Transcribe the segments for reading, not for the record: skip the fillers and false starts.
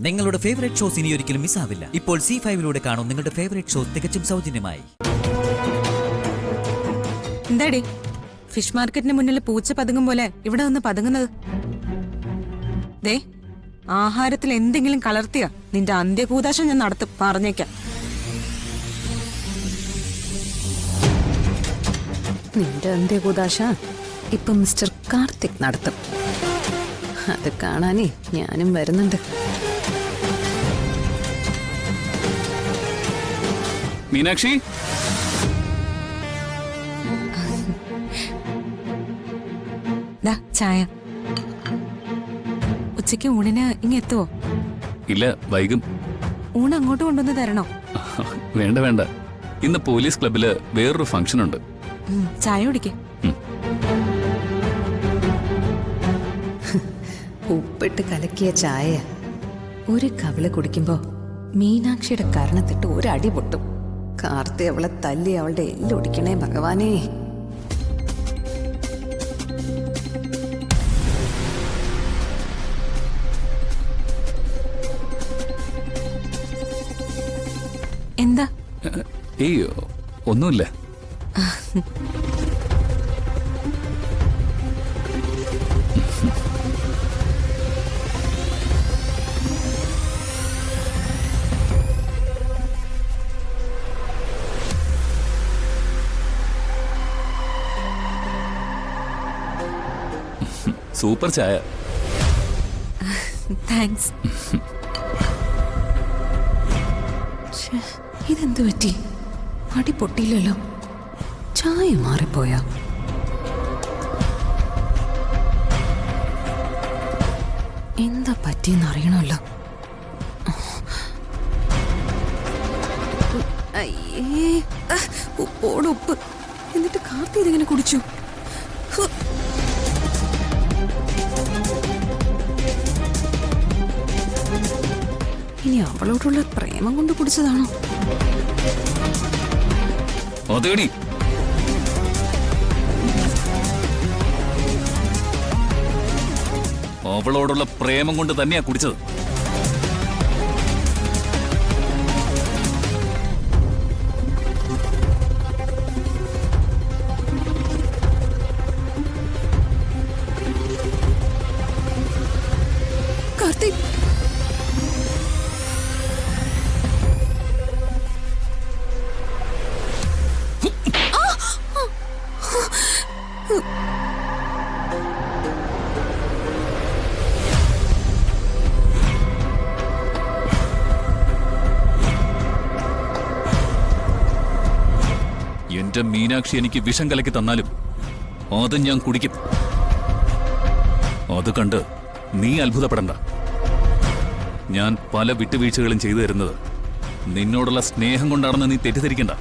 നിങ്ങളുടെ favourite shows ഇനി ഒരിക്കലും മിസ്സാവില്ല. ഇപ്പോൾ C5-ലൂടെ കാണും നിങ്ങളുടെ ഫേവറേറ്റ് ഷോസ് തികച്ചും സൗജന്യമായി. എന്താടി ഫിഷ് മാർക്കറ്റിന് മുന്നിൽ പൂച്ച പതുങ്ങും പോലെ ഇവിടെ ഒന്ന് പതുങ്ങുന്നത്? ദേ, ആഹാരത്തിൽ എന്തെങ്കിലും കലർത്തിയ നിന്റെ അന്ത്യകൂദാശം ഞാൻ നടത്തും, പറഞ്ഞേക്കാം. നിന്റെ അന്ത്യകൂദാശ ഇപ്പൊ മിസ്റ്റർ കാർത്തിക് നടത്തും. അത് കാണാനേ ഞാനും വരുന്നുണ്ട്. മീനാക്ഷി, ദാ ചായ. ഉച്ചയ്ക്ക് ഊണിന് ഇങ്ങെത്തുവോ? ഇല്ല, വൈകും. ഊണ് അങ്ങോട്ട് കൊണ്ടുവന്ന് തരണോ? വേണ്ട വേണ്ട, ഇന്ന് പോലീസ് ക്ലബില് വേറൊരു ഫംഗ്ഷൻ ഉണ്ട്. ചായ കുടിക്കേ. ഉപ്പിട്ട് കലക്കിയ ചായ ഒരു കവിള് കുടിക്കുമ്പോ മീനാക്ഷിയുടെ കരണത്തിട്ട് ഒരടി പൊട്ടും. കാർത്തി അവളെ തല്ലി അവളുടെ എല്ലൊടിക്കണേ ഭഗവാനേ. എന്താ? ഏയ്, ഒന്നുമില്ല. സൂപ്പർ ചായ. താങ്ക്സ്. ഇതെന്തു പറ്റി? അടി പൊട്ടിയില്ലല്ലോ. ചായ മാറിപ്പോയാ? എന്താ പറ്റിയെന്ന് അറിയണമല്ലോ. അയ്യേ, ഉപ്പോട് ഉപ്പ്. എന്നിട്ട് കാർത്തി ഇതിങ്ങനെ കുടിച്ചു. ഇനി അവളോടുള്ള പ്രേമം കൊണ്ട് കുടിച്ചതാണോ? അതേടി, അവളോടുള്ള പ്രേമം കൊണ്ട് തന്നെയാ കുടിച്ചത്. കാർത്തിക്, എന്റെ മീനാക്ഷി എനിക്ക് വിഷം കലക്കി തന്നാലും അത് ഞാൻ കുടിക്കും. അത് കണ്ട് നീ അത്ഭുതപ്പെടണ്ട. ഞാൻ പല വിട്ടുവീഴ്ചകളും ചെയ്തു തരുന്നത് നിന്നോടുള്ള സ്നേഹം കൊണ്ടാണെന്ന് നീ തെറ്റിദ്ധരിക്കണ്ട.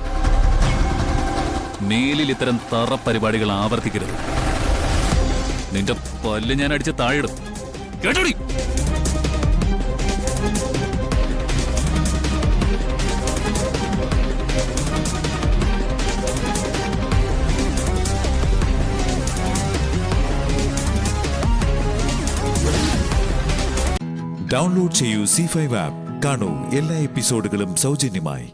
മേലിൽ ഇത്തരം തറ പരിപാടികൾ ആവർത്തിക്കരുത്. നിന്റെ പല്ല് ഞാൻ അടിച്ച് താഴെയിടും, കേട്ടോടി. ഡൗൺലോഡ് ചെയ്യൂ C5 ആപ്പ്. കാണൂ എല്ലാ എപ്പിസോഡുകളും സൗജന്യമായി.